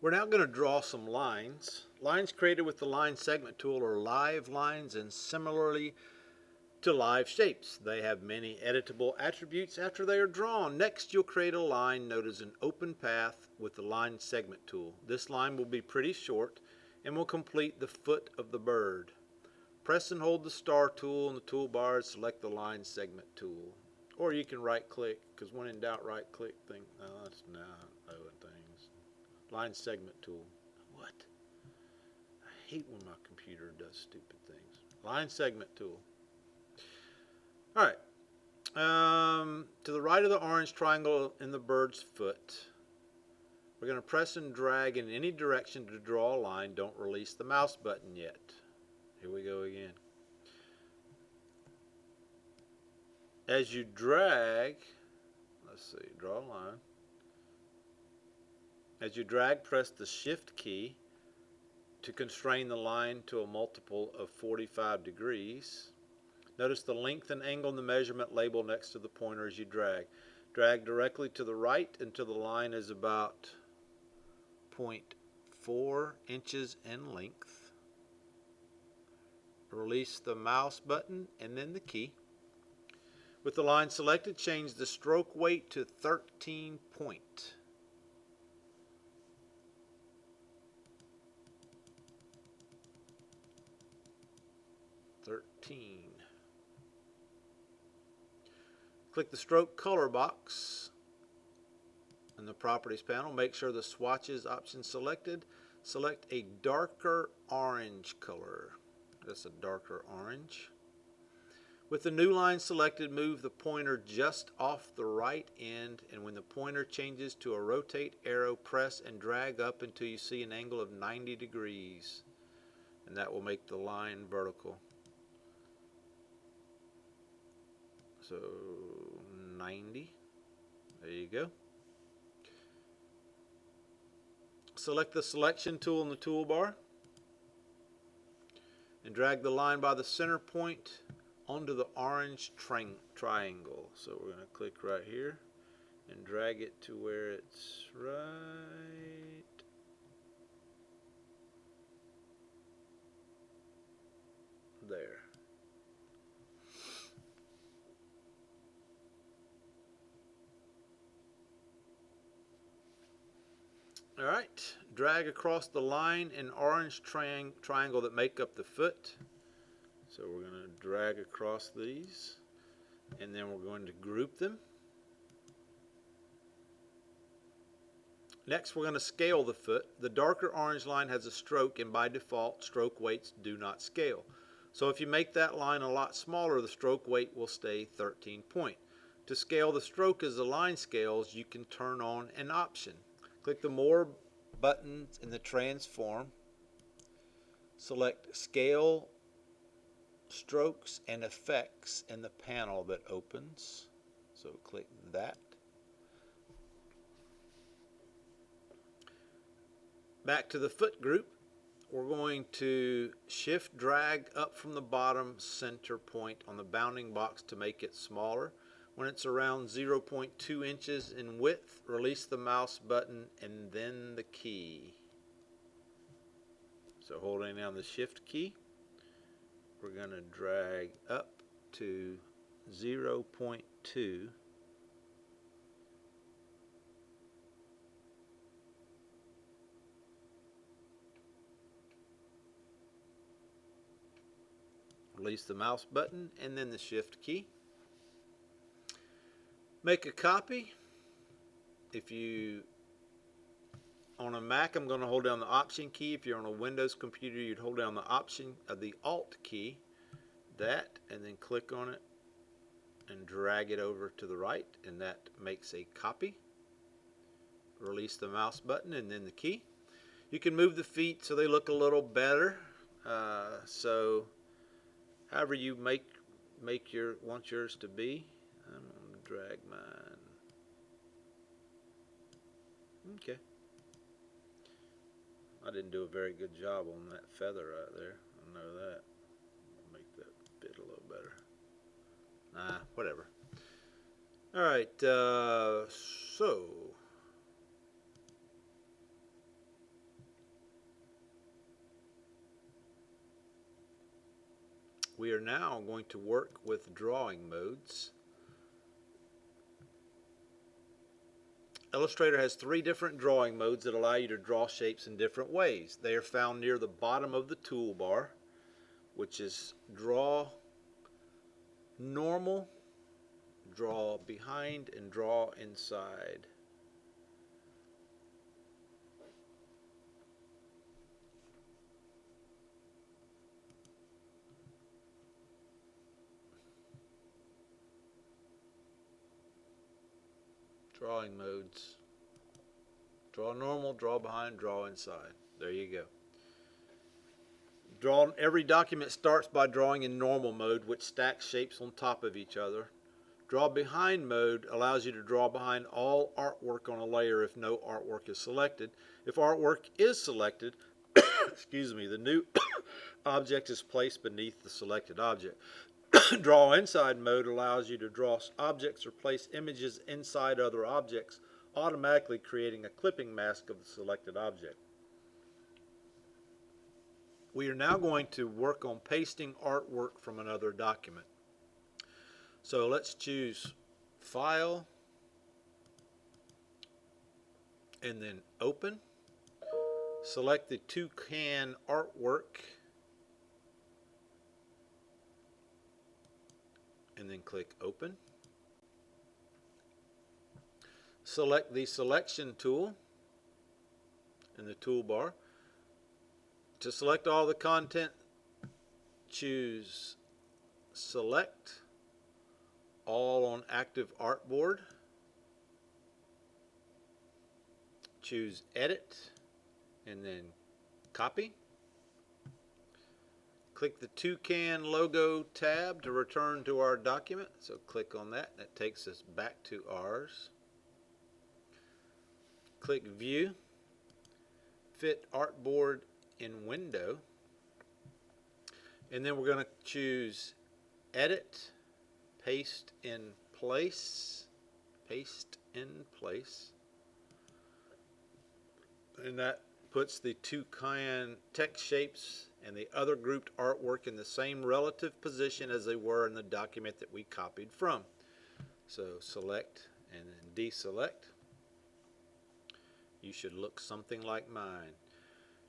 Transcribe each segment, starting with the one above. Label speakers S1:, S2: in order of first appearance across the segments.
S1: We're now going to draw some lines. Lines created with the line segment tool are live lines, and similarly to live shapes, they have many editable attributes after they are drawn. Next, you'll create a line known as an open path with the line segment tool. This line will be pretty short and will complete the foot of the bird. Press and hold the star tool in the toolbar and select the line segment tool. Or you can right click, because when in doubt, right click. No, that's not other things. Line segment tool. What? I hate when my computer does stupid things. Line segment tool. Alright. To the right of the orange triangle in the bird's foot, we're going to press and drag in any direction to draw a line. Don't release the mouse button yet. Here we go again. As you drag, let's see, draw a line. As you drag, press the Shift key to constrain the line to a multiple of 45 degrees. Notice the length and angle in the measurement label next to the pointer as you drag. Drag directly to the right until the line is about 0.4 inches in length. Release the mouse button and then the key. With the line selected, change the stroke weight to 13 point. Click the stroke color box in the properties panel. Make sure the swatches option selected. Select a darker orange color. That's a darker orange. With the new line selected, move the pointer just off the right end, and when the pointer changes to a rotate arrow, press and drag up until you see an angle of 90 degrees, and that will make the line vertical. So 90, there you go. Select the selection tool in the toolbar and drag the line by the center point onto the orange triangle. So we're going to click right here and drag it to where it's right there. Alright, drag across the line and orange triangle that make up the foot. So we're going to drag across these, and then we're going to group them. Next, we're going to scale the foot. The darker orange line has a stroke, and by default, stroke weights do not scale. So if you make that line a lot smaller, the stroke weight will stay 13 point. To scale the stroke as the line scales, you can turn on an option. Click the More buttons in the Transform. Select Scale, Strokes, and Effects in the panel that opens. So click that. Back to the foot group. We're going to shift drag up from the bottom center point on the bounding box to make it smaller. When it's around 0.2 inches in width, release the mouse button and then the key. So holding down the Shift key, we're going to drag up to 0.2. Release the mouse button and then the Shift key. Make a copy. If you on a Mac, I'm going to hold down the Option key. If you're on a Windows computer, you'd hold down the Alt key, that, and then click on it and drag it over to the right, and that makes a copy. Release the mouse button and then the key. You can move the feet so they look a little better. So however you want yours to be. I'm going to drag mine. Okay. I didn't do a very good job on that feather right there. I know that. I'll make that fit a little better. Nah, whatever. Alright, so We are now going to work with drawing modes. Illustrator has 3 different drawing modes that allow you to draw shapes in different ways. They are found near the bottom of the toolbar, which is draw normal, draw behind, and draw inside. Drawing modes. Draw normal, draw behind, draw inside. There you go. Every document starts by drawing in normal mode, which stacks shapes on top of each other. Draw behind mode allows you to draw behind all artwork on a layer if no artwork is selected. If artwork is selected, excuse me, the new object is placed beneath the selected object. Draw inside mode allows you to draw objects or place images inside other objects, automatically creating a clipping mask of the selected object. We are now going to work on pasting artwork from another document. So let's choose File and then Open. Select the toucan artwork and then click Open. Select the selection tool in the toolbar. To select all the content, choose Select All on Active Artboard. Choose Edit and then Copy. Click the Toucan logo tab to return to our document. So click on that. That takes us back to ours. Click View, Fit Artboard in Window, and then we're going to choose Edit, Paste in Place, Paste in Place, and that puts the toucan text shapes and the other grouped artwork in the same relative position as they were in the document that we copied from. So select and then deselect. You should look something like mine.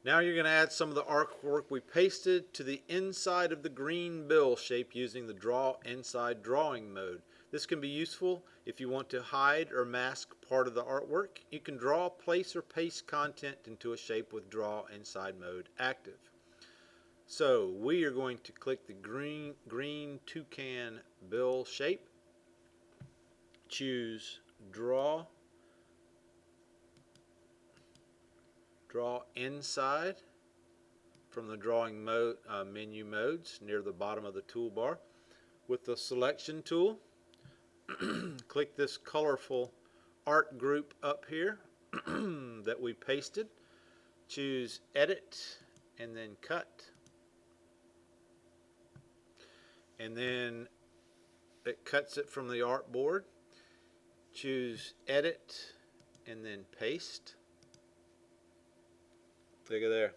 S1: Now you're going to add some of the artwork we pasted to the inside of the green bill shape using the Draw Inside Drawing mode. This can be useful if you want to hide or mask part of the artwork. You can draw, place, or paste content into a shape with Draw Inside mode active. So we are going to click the green toucan bill shape, choose Draw Inside from the drawing mode, menu modes near the bottom of the toolbar. With the selection tool, click this colorful art group up here that we pasted. Choose Edit and then Cut. And then it cuts it from the artboard. Choose Edit and then Paste. Look at there.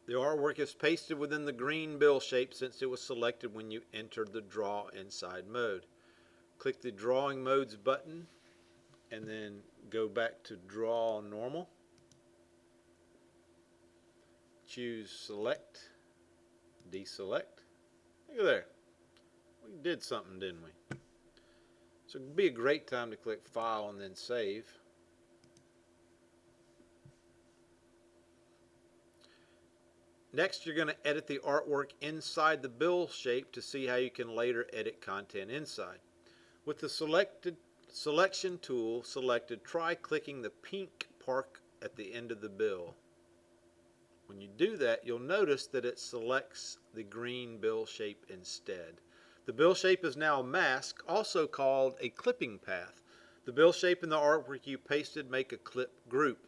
S1: The artwork is pasted within the green bill shape since it was selected when you entered the Draw Inside mode. Click the Drawing Modes button and then go back to Draw Normal. Choose Select, Deselect. Look at there. We did something, didn't we? So it would be a great time to click File and then Save. Next, you're going to edit the artwork inside the bill shape to see how you can later edit content inside. With the selection tool selected, try clicking the pink part at the end of the bill. When you do that, you'll notice that it selects the green bill shape instead. The bill shape is now a mask, also called a clipping path. The bill shape and the artwork you pasted make a clip group.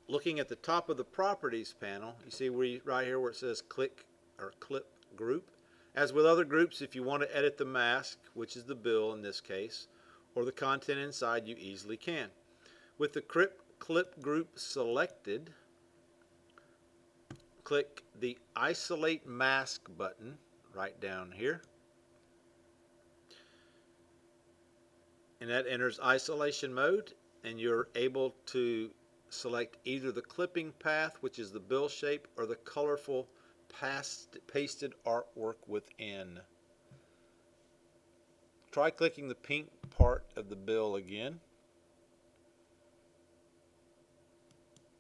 S1: Looking at the top of the Properties panel, you see right here where it says Click or Clip Group. As with other groups, if you want to edit the mask, which is the bill in this case, or the content inside, you easily can. With the Clip Group selected, click the Isolate Mask button right down here. And that enters isolation mode, and you're able to select either the clipping path, which is the bill shape, or the colorful pasted artwork within. Try clicking the pink part of the bill again.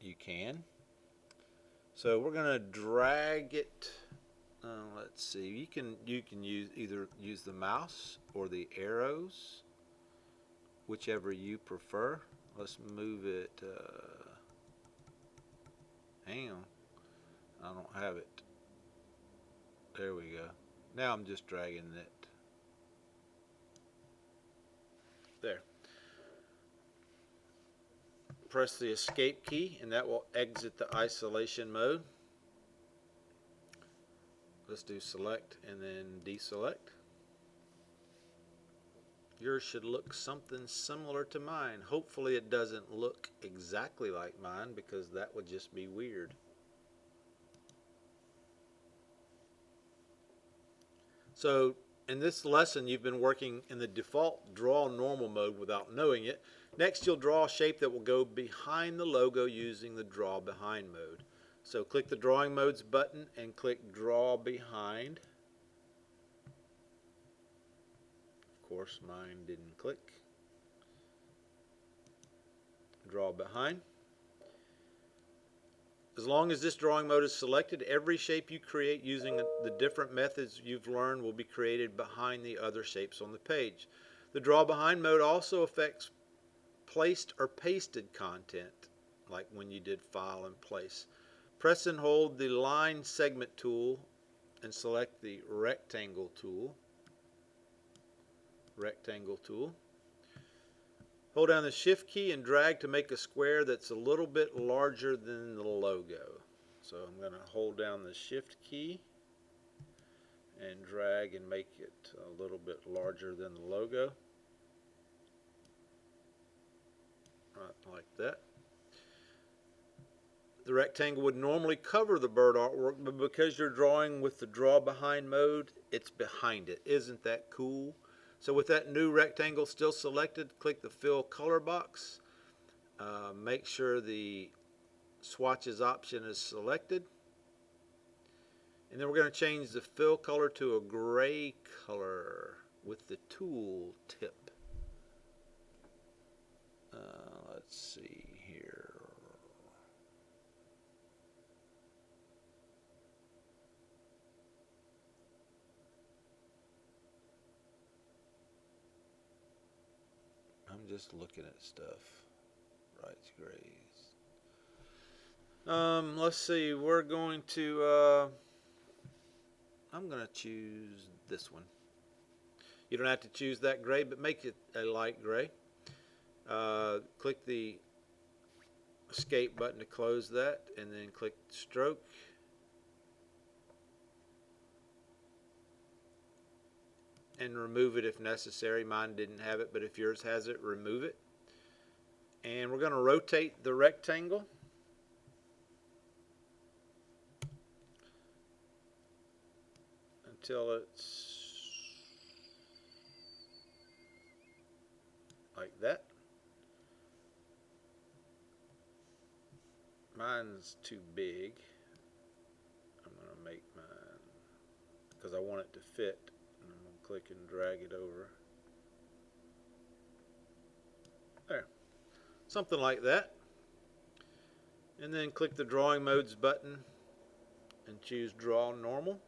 S1: You can. So we're going to drag it. Let's see. You can use the mouse or the arrows, whichever you prefer. Let's move it. Hang on. I don't have it. There we go. Now I'm just dragging it. There. Press the escape key and that will exit the isolation mode. Let's do select and then deselect. Yours should look something similar to mine. Hopefully it doesn't look exactly like mine, because that would just be weird. So in this lesson you've been working in the default draw normal mode without knowing it. Next you'll draw a shape that will go behind the logo using the draw behind mode. So click the drawing modes button and click draw behind. Of course mine didn't click. Draw behind. As long as this drawing mode is selected, every shape you create using the different methods you've learned will be created behind the other shapes on the page. The draw behind mode also affects placed or pasted content, like when you did file and place. Press and hold the line segment tool and select the rectangle tool. Hold down the shift key and drag to make a square that's a little bit larger than the logo. So I'm going to hold down the shift key and drag and make it a little bit larger than the logo. Right, like that. The rectangle would normally cover the bird artwork, but because you're drawing with the draw behind mode, it's behind it. Isn't that cool? So with that new rectangle still selected, click the fill color box. Make sure the swatches option is selected. And then we're going to change the fill color to a gray color with the tool tip. Let's see here. I'm just looking at stuff. Brights, grays. Let's see. We're going to. I'm going to choose this one. You don't have to choose that gray, but make it a light gray. Click the escape button to close that, and then click stroke. And remove it if necessary. Mine didn't have it, but if yours has it, remove it. And we're going to rotate the rectangle. Until it's like that. Mine's too big. I'm going to make mine, because I want it to fit. And I'm going to click and drag it over. There. Something like that. And then click the drawing modes button and choose draw normal.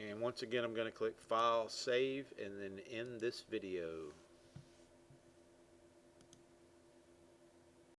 S1: And once again I'm going to click file, save, and then end this video.